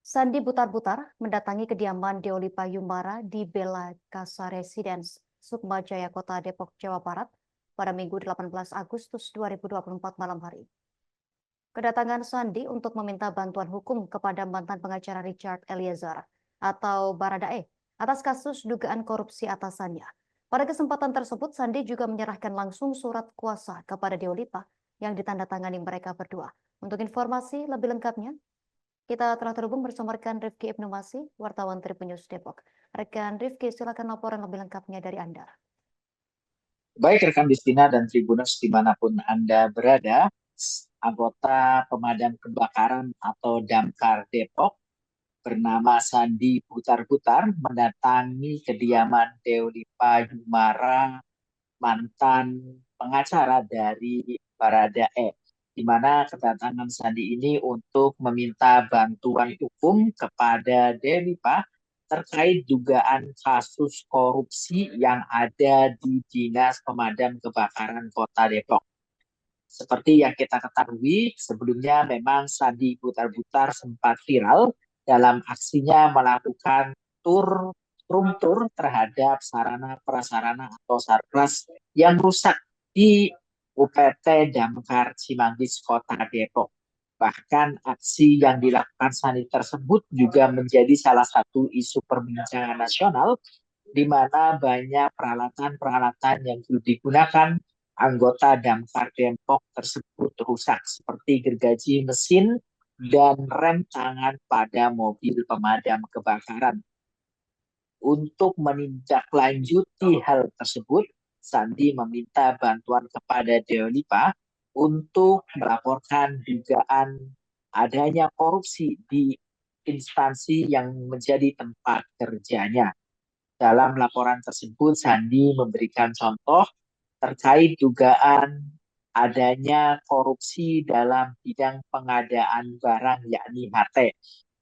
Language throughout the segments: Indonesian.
Sandi Butar-Butar mendatangi kediaman Deoli Payumbara di Bella Casa Residence, Sukma Jaya, Kota Depok, Jawa Barat pada Minggu 18 Agustus 2024 malam hari. Kedatangan Sandi untuk meminta bantuan hukum kepada mantan pengacara Richard Eliezer atau Baradae atas kasus dugaan korupsi atasannya. Pada kesempatan tersebut, Sandi juga menyerahkan langsung surat kuasa kepada Deolipa yang ditandatangani mereka berdua. Untuk informasi lebih lengkapnya, kita telah terhubung bersama rekan Rifki Ibnu Masih, wartawan Tribun News Depok. Rekan Rifki, silakan laporan lebih lengkapnya dari Anda. Baik rekan Distina dan Tribuners dimanapun Anda berada, anggota pemadam kebakaran atau Damkar Depok bernama Sandi Butar-Butar mendatangi kediaman Deolipa Yumara, mantan pengacara dari Baradae, di mana kedatangan Sandi ini untuk meminta bantuan hukum kepada Deolipa terkait dugaan kasus korupsi yang ada di Dinas Pemadam Kebakaran Kota Depok. Seperti yang kita ketahui, sebelumnya memang Sandi Butar-Butar sempat viral dalam aksinya melakukan room tour terhadap sarana prasarana atau sarpras yang rusak di UPT Damkar Cimanggis Kota Depok. Bahkan aksi yang dilakukan Sandi tersebut juga menjadi salah satu isu perbincangan nasional, di mana banyak peralatan-peralatan yang digunakan anggota Damkar Depok tersebut rusak, seperti gergaji mesin dan rem tangan pada mobil pemadam kebakaran. Untuk menindaklanjuti hal tersebut, Sandi meminta bantuan kepada Deolipa untuk melaporkan dugaan adanya korupsi di instansi yang menjadi tempat kerjanya. Dalam laporan tersebut, Sandi memberikan contoh terkait dugaan adanya korupsi dalam bidang pengadaan barang, yakni HT,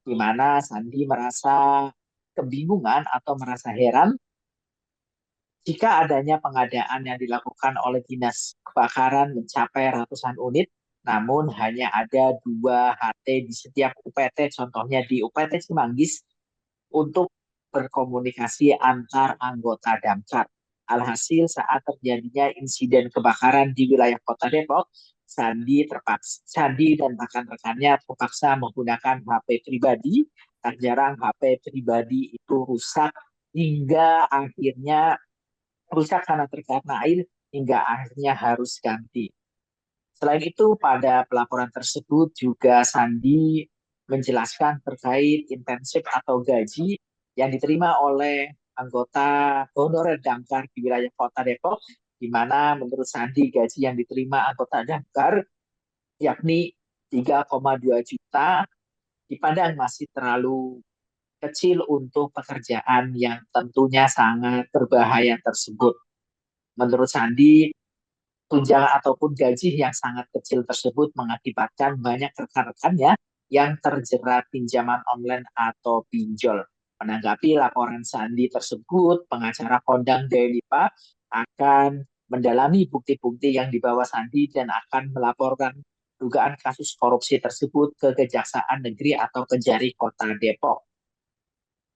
di mana Sandi merasa kebingungan atau merasa heran jika adanya pengadaan yang dilakukan oleh Dinas Kebakaran mencapai ratusan unit, namun hanya ada 2 HT di setiap UPT, contohnya di UPT Cimanggis, untuk berkomunikasi antar anggota Damkar. Alhasil saat terjadinya insiden kebakaran di wilayah Kota Depok, Sandi dan rekan-rekannya terpaksa menggunakan HP pribadi. Tak jarang HP pribadi itu rusak hingga akhirnya rusak karena terkena air hingga akhirnya harus ganti. Selain itu, pada pelaporan tersebut juga Sandi menjelaskan terkait intensif atau gaji yang diterima oleh anggota honorer Damkar di wilayah Kota Depok, di mana menurut Sandi gaji yang diterima anggota Damkar yakni 3,2 juta dipandang masih terlalu kecil untuk pekerjaan yang tentunya sangat berbahaya tersebut. Menurut Sandi, tunjangan ataupun gaji yang sangat kecil tersebut mengakibatkan banyak rekan-rekannya yang terjerat pinjaman online atau pinjol. Menanggapi laporan Sandi tersebut, pengacara kondang Deolipa akan mendalami bukti-bukti yang dibawa Sandi dan akan melaporkan dugaan kasus korupsi tersebut ke Kejaksaan Negeri atau Kejari Kota Depok.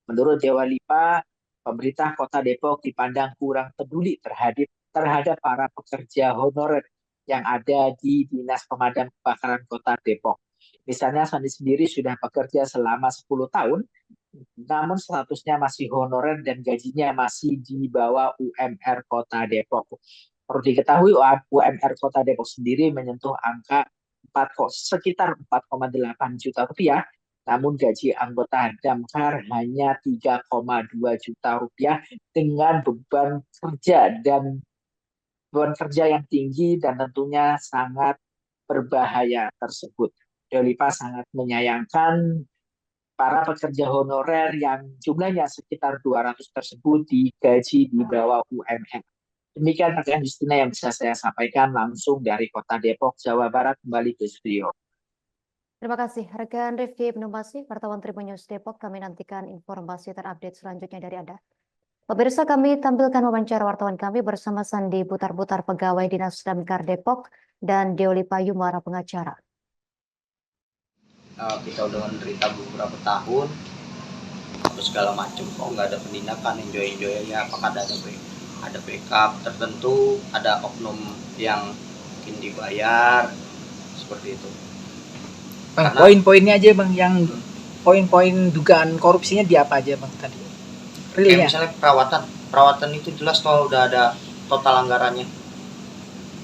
Menurut Deolipa, pemerintah Kota Depok dipandang kurang peduli terhadap para pekerja honorer yang ada di Dinas Pemadam Kebakaran Kota Depok. Misalnya Sandi sendiri sudah bekerja selama 10 tahun, namun statusnya masih honorer dan gajinya masih di bawah UMR Kota Depok. Perlu diketahui UMR Kota Depok sendiri menyentuh angka sekitar 4,8 juta rupiah, namun gaji anggota Damkar hanya 3,2 juta rupiah dengan beban kerja yang tinggi dan tentunya sangat berbahaya tersebut. Deolipa sangat menyayangkan para pekerja honorer yang jumlahnya sekitar 200 tersebut digaji di bawah UMR. Demikian rekan Justina yang bisa saya sampaikan langsung dari Kota Depok, Jawa Barat, kembali ke studio. Terima kasih rekan Rifki Ibnu Masih, wartawan Tribun News Depok. Kami nantikan informasi terupdate selanjutnya dari Anda. Pemirsa, kami tampilkan wawancara wartawan kami bersama Sandi Butar-Butar, pegawai Dinas Damkar Depok, dan Deolipa Yumara, pengacara. kita udah menderita beberapa tahun atau segala macam, kok nggak ada penindakan, enjoy aja. Apakah ada backup tertentu, ada oknum yang mungkin dibayar seperti itu. Bang, Karena- poin-poinnya aja Bang, yang poin-poin dugaan korupsinya di apa aja Bang tadi? Kayak Realnya. misalnya perawatan itu jelas kalau udah ada total anggarannya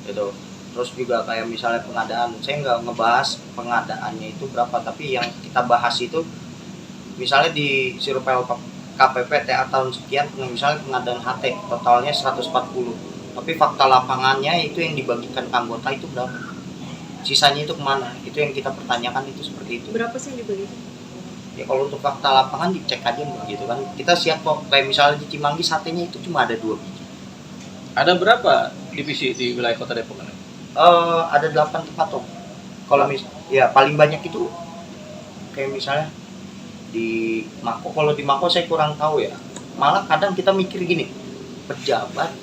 gitu. Terus juga kayak misalnya pengadaan, saya nggak ngebahas pengadaannya itu berapa, tapi yang kita bahas itu misalnya di Sirupel KPP TA tahun sekian, misalnya pengadaan HT totalnya 140, tapi fakta lapangannya itu yang dibagikan ke anggota itu berapa, sisanya itu kemana, itu yang kita pertanyakan, itu seperti itu. Berapa sih yang dibagikan? Ya kalau untuk fakta lapangan dicek aja Mbak, gitu kan, kita siap kok. Kayak misalnya di Cimanggis HT-nya itu cuma ada 2 biji. Ada berapa divisi di wilayah Kota Depok ini? Ada 8 tempat tuh. Kalau ya paling banyak itu kayak misalnya di Mako. Kalau di Mako saya kurang tahu ya. Malah kadang kita mikir gini, pejabat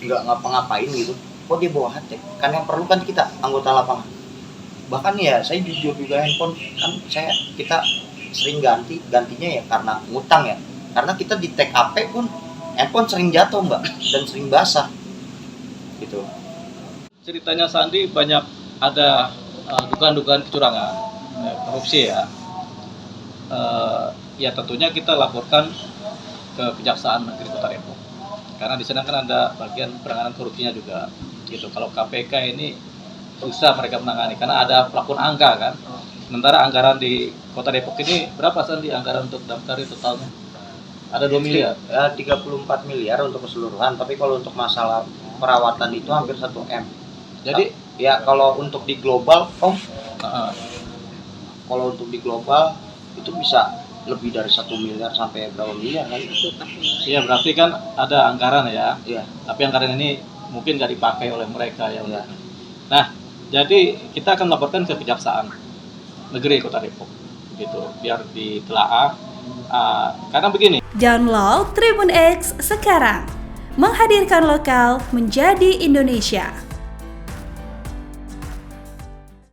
nggak ngapa-ngapain gitu, kok dia bawa HT? Kan yang perlu kan kita anggota lapangan. Bahkan ya saya jujur juga, handphone kan kita sering gantinya ya karena ngutang ya. Karena kita di TKP pun handphone sering jatuh Mbak, dan sering basah gitu. Ceritanya Sandi banyak ada dugaan-dugaan kecurangan, korupsi ya. Ya tentunya kita laporkan ke Kejaksaan Negeri Kota Depok. Karena di sana kan ada bagian penanganan korupsinya juga. Gitu. Kalau KPK ini susah mereka menangani karena ada plafon angka kan. Sementara anggaran di Kota Depok ini berapa Sandi anggaran untuk daftar totalnya? Ada 2 miliar. 34 miliar untuk keseluruhan, tapi kalau untuk masalah perawatan itu hampir 1 M. Jadi Ya kalau untuk di global, kalau untuk di global itu bisa lebih dari 1 miliar sampai berapa miliar kan? iya berarti kan ada anggaran ya. Iya. Tapi anggaran ini mungkin nggak dipakai oleh mereka ya. Iya. Nah, jadi kita akan melaporkan ke Kejaksaan Negeri Kota Depok, gitu, biar ditelaah. Karena begini. Download Tribun X sekarang, menghadirkan lokal menjadi Indonesia.